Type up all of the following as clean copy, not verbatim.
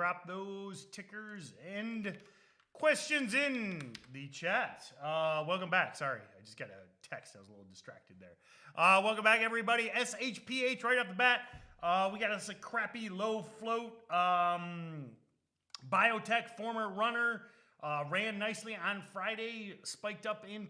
drop those tickers and questions in the chat. Welcome back. Sorry, I just got a text. I was a little distracted there. Welcome back, everybody. SHPH right off the bat. We got us a crappy low float. Biotech, former runner, ran nicely on Friday, spiked up in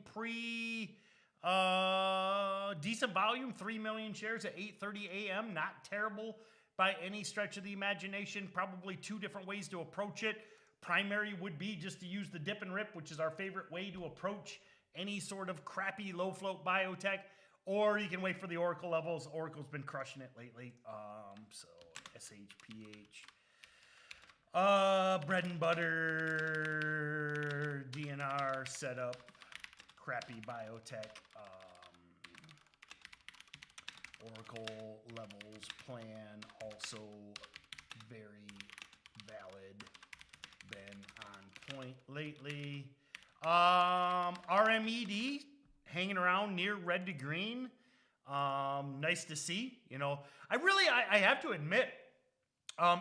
decent volume, 3 million shares at 8:30 a.m. Not terrible by any stretch of the imagination. Probably two different ways to approach it. Primary would be just to use the dip and rip, which is our favorite way to approach any sort of crappy low float biotech. Or you can wait for the Oracle levels. Oracle's been crushing it lately. So SHPH. Bread and butter, DNR setup, crappy biotech, Oracle levels plan, also very valid, been on point lately. RMED hanging around near red to green. Nice to see. You know, I have to admit,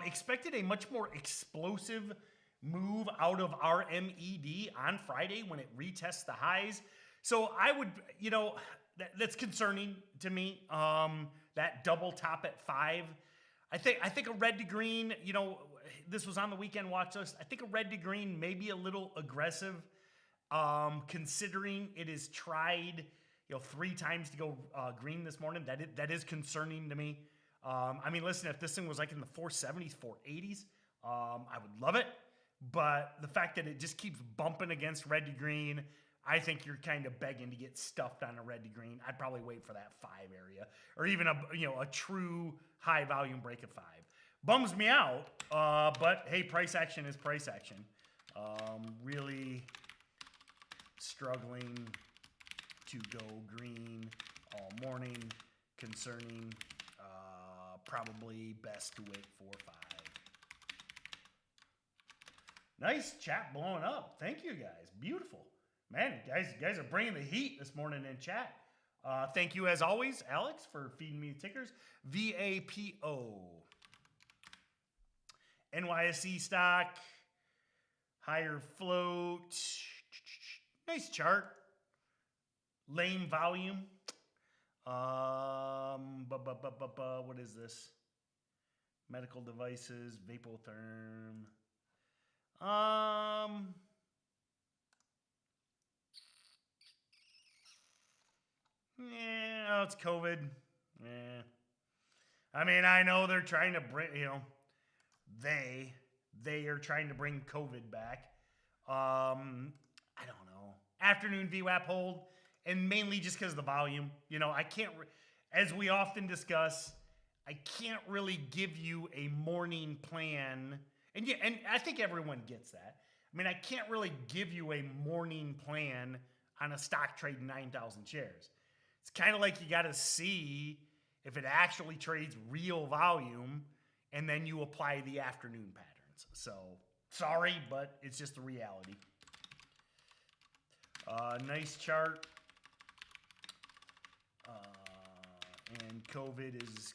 expected a much more explosive move out of RMED on Friday when it retests the highs. So I would, you know, that's concerning to me. That double top at 5. I think a red to green, you know, this was on the weekend watch list. I think a red to green may be a little aggressive, considering it is tried, you know, 3 times to go green this morning. That is concerning to me. I mean, listen, if this thing was like in the 470s, 480s, I would love it. But the fact that it just keeps bumping against red to green, I think you're kind of begging to get stuffed on a red to green. I'd probably wait for that 5 area, or even a true high volume break of 5. Bums me out, but hey, price action is price action. Really struggling to go green all morning, concerning. Probably best to wait for 5. Nice chat blowing up. Thank you guys. Beautiful. Man, guys are bringing the heat this morning in chat. Thank you as always, Alex, for feeding me the tickers. VAPO. NYSE stock. Higher float. Nice chart. Lame volume. What is this? Medical devices, Vapotherm. Yeah, it's COVID. Yeah. I mean, I know they're trying to bring, you know, they are trying to bring COVID back. I don't know. Afternoon VWAP hold. And mainly just because of the volume. You know, I can't, as we often discuss, I can't really give you a morning plan. And yeah, and I think everyone gets that. I mean, I can't really give you a morning plan on a stock trading 9,000 shares. It's kind of like you got to see if it actually trades real volume, and then you apply the afternoon patterns. So, sorry, but it's just the reality. Nice chart. And COVID is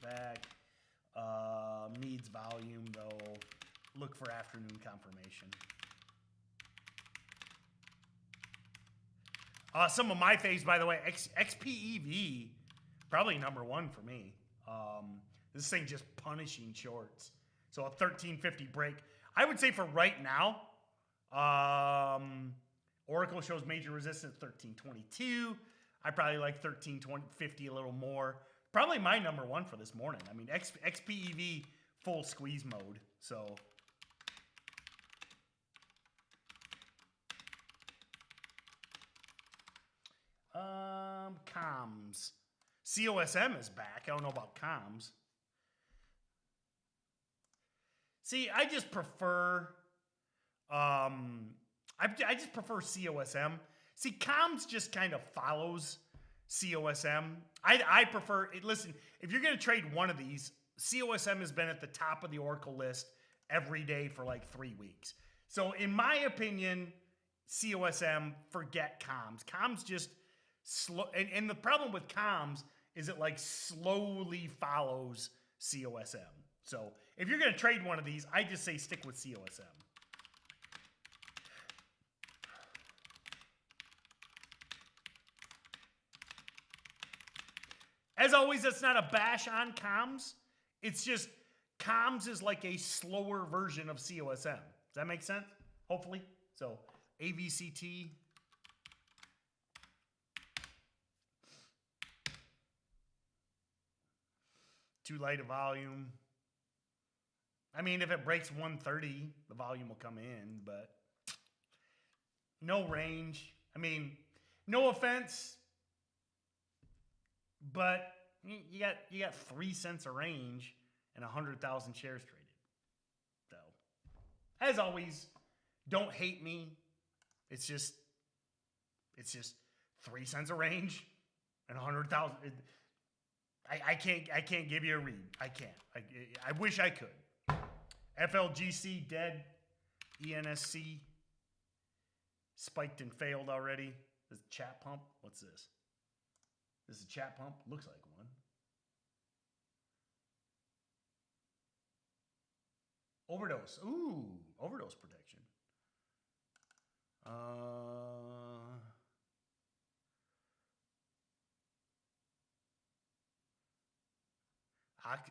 back. Needs volume though. Look for afternoon confirmation. Some of my faves, by the way, XPEV, probably number 1 for me. This thing just punishing shorts. So a 1350 break. I would say for right now, Oracle shows major resistance 1322. I probably like 1350 a little more. Probably my number 1 for this morning. I mean, XPEV full squeeze mode. So comms. COSM is back. I don't know about comms. See, I just prefer I just prefer COSM. See, comms just kind of follows COSM. I prefer it. Listen, if you're going to trade one of these, COSM has been at the top of the Oracle list every day for like 3 weeks. So in my opinion, COSM, forget comms. Comms just slow. And the problem with comms is it like slowly follows COSM. So if you're going to trade one of these, I just say stick with COSM. As always, that's not a bash on comms. It's just comms is like a slower version of COSM. Does that make sense? Hopefully. So AVCT. Too light a volume. I mean, if it breaks 130, the volume will come in, but no range. I mean, no offense, but you got 3 cents a range and 100,000 shares traded. So, as always, don't hate me. It's just 3 cents a range and 100,000. I can't give you a read. I can't. I wish I could. FLGC dead. ENSC spiked and failed already. This is a chat pump. What's this? This is a chat pump. Looks like one. Overdose. Ooh, overdose protection.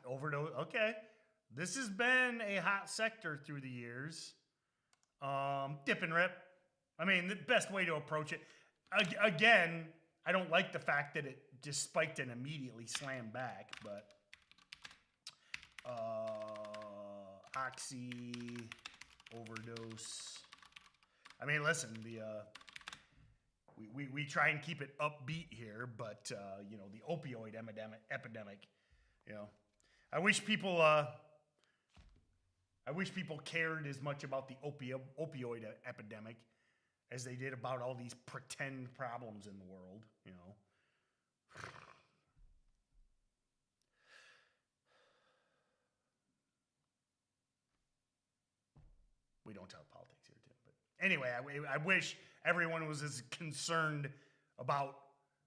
Overdose. Okay. This has been a hot sector through the years. Dip and rip. I mean, the best way to approach it. Again, I don't like the fact that it just spiked and immediately slammed back, but Oxy, overdose. I mean, listen, we try and keep it upbeat here, but you know, the opioid epidemic, you know, I wish people cared as much about the opioid epidemic as they did about all these pretend problems in the world, you know. We don't talk politics here, Tim. But anyway, I wish everyone was as concerned about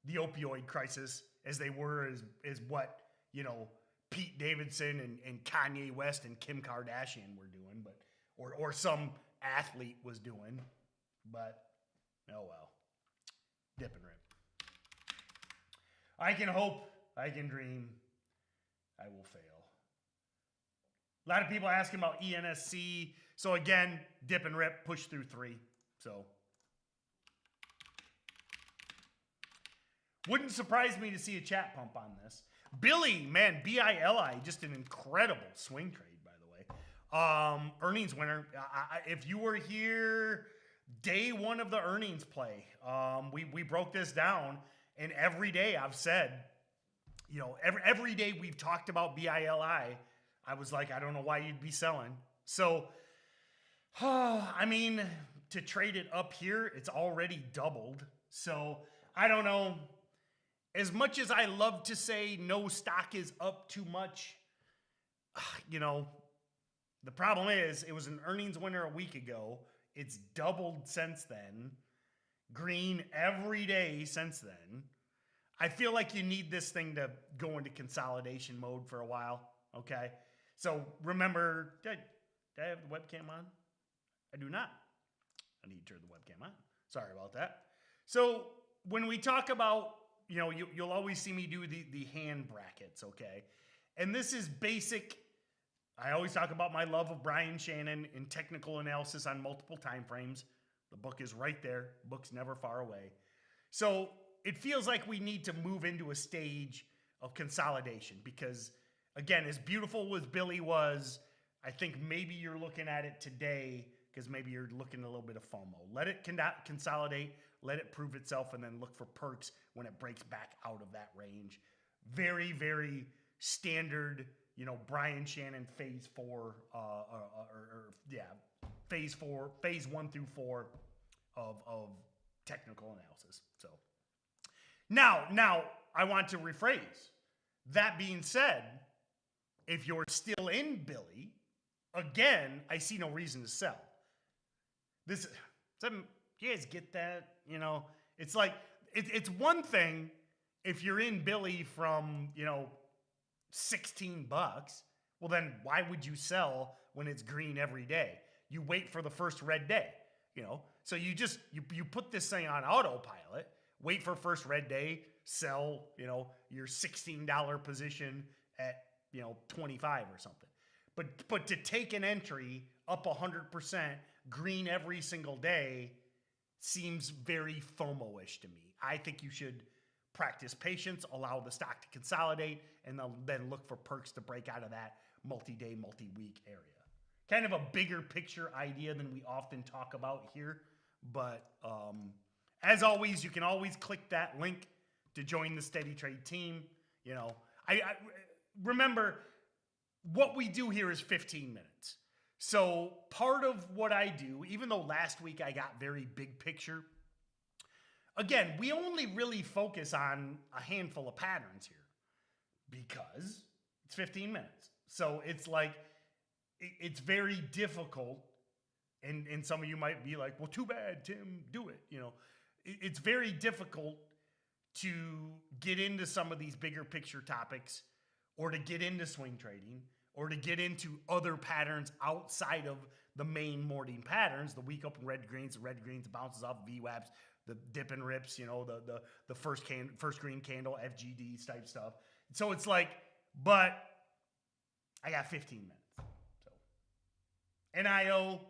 the opioid crisis as they were as what, you know, Pete Davidson and Kanye West and Kim Kardashian were doing, but or some athlete was doing. But oh well. Dip and rip. I can hope, I can dream, I will fail. A lot of people asking about ENSC. So again, dip and rip, push through 3. So wouldn't surprise me to see a chat pump on this. Billy, man, BILI, just an incredible swing trade, by the way. Earnings winner. If you were here day 1 of the earnings play, we broke this down, and every day I've said, you know, every day we've talked about BILI, I was like, I don't know why you'd be selling. So, I mean, to trade it up here, it's already doubled. So, I don't know. As much as I love to say no stock is up too much, you know, the problem is it was an earnings winner a week ago. It's doubled since then. Green every day since then. I feel like you need this thing to go into consolidation mode for a while, okay? So remember, did I have the webcam on? I do not. I need to turn the webcam on. Sorry about that. So when we talk about, you know, you'll always see me do the hand brackets, okay? And this is basic. I always talk about my love of Brian Shannon in technical analysis on multiple time frames. The book is right there. The book's never far away. So it feels like we need to move into a stage of consolidation because, again, as beautiful as Billy was, I think maybe you're looking at it today because maybe you're looking at a little bit of FOMO. Let it consolidate, let it prove itself, and then look for perks when it breaks back out of that range. Very, very standard, you know, Brian Shannon phase 4, phase 1 through 4 of technical analysis. So now I want to rephrase. That being said, if you're still in Billy, again, I see no reason to sell. You guys get that? You know, it's like, it's one thing if you're in Billy from, you know, $16, Well, then why would you sell when it's green every day? You wait for the first red day, you know? So you just, you put this thing on autopilot, wait for first red day, sell, you know, your $16 position at, you know, 25 or something. But to take an entry up 100% green every single day seems very FOMO-ish to me. I think you should practice patience, allow the stock to consolidate, and then look for perks to break out of that multi-day, multi-week area. Kind of a bigger picture idea than we often talk about here. But as always, you can always click that link to join the Steady Trade team. You know, I remember what we do here is 15 minutes. So part of what I do, even though last week I got very big picture, again, we only really focus on a handful of patterns here because it's 15 minutes. So it's like, it's very difficult. And some of you might be like, well, too bad, Tim, do it. You know, it's very difficult to get into some of these bigger picture topics or to get into swing trading or to get into other patterns outside of the main morning patterns, the week up in red greens, the bounces off VWAPs, the dip and rips, you know, the first green candle, FGDs type stuff. So it's like, but I got 15 minutes. So NIO,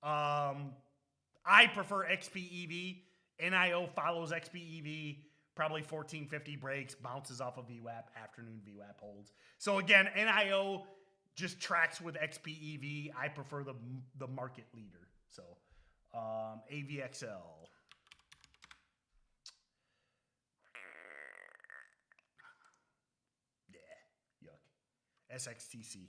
I prefer XPEV. NIO follows XPEV. Probably 1450 breaks, bounces off of VWAP, afternoon VWAP holds. So again, NIO just tracks with XPEV. I prefer the market leader. So AVXL. Yeah, yuck. SXTC.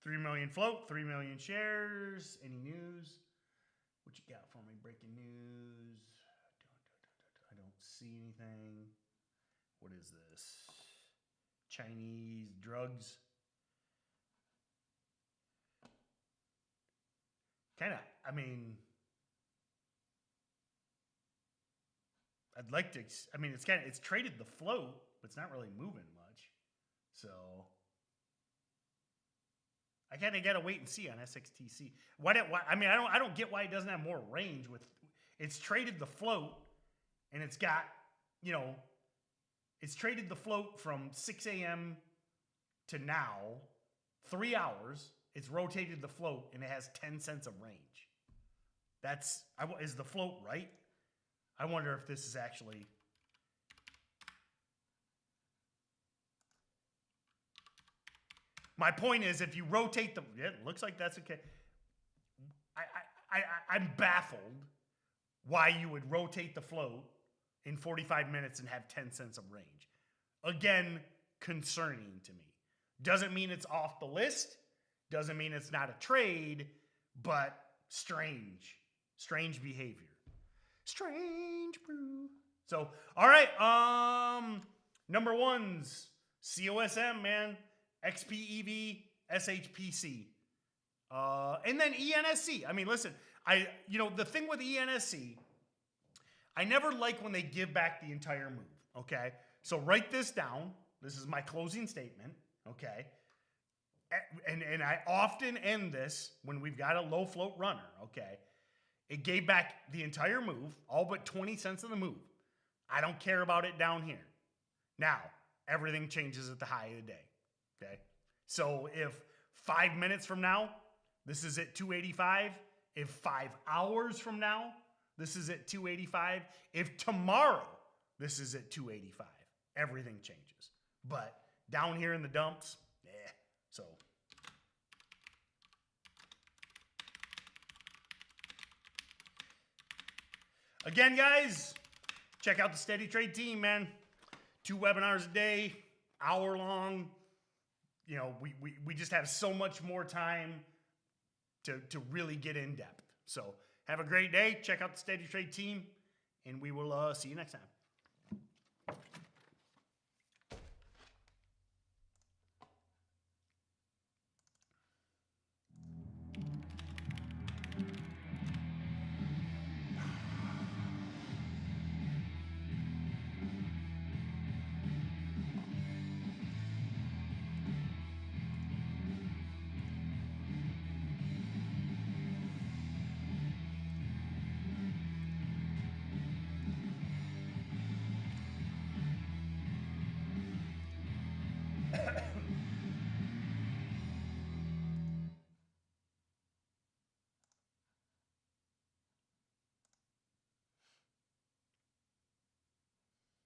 $3 million float, 3 million shares. Any news? What you got for me? Breaking news. I don't see anything. What is this? Chinese drugs. Kind of, I mean, I'd like to, I mean, it's traded the float, but it's not really moving much. So I kind of got to wait and see on SXTC. Why, I mean, I don't get why it doesn't have more range with, it's traded the float and it's got, you know, it's traded the float from 6 a.m. to now, 3 hours. It's rotated the float and it has 10 cents of range. Is the float right? I wonder if this is actually. My point is, if you rotate the, it looks like that's okay. I'm baffled why you would rotate the float in 45 minutes and have 10 cents of range. Again, concerning to me. Doesn't mean it's off the list. Doesn't mean it's not a trade, but strange. Strange behavior. Strange brew. So, all right. Number ones, COSM, man. XPEV, SHPC. And then ENSC. I mean, listen, the thing with ENSC, I never like when they give back the entire move, okay? So write this down. This is my closing statement, okay? And I often end this when we've got a low float runner, okay? It gave back the entire move, all but 20 cents of the move. I don't care about it down here. Now, everything changes at the high of the day. Okay, so if 5 minutes from now, this is at 285. If 5 hours from now, this is at 285. If tomorrow, this is at 285. Everything changes. But down here in the dumps, so. Again, guys, check out the Steady Trade team, man. 2 webinars a day, hour long. You know, we just have so much more time to really get in depth. So have a great day. Check out the Steady Trade team, and we will see you next time.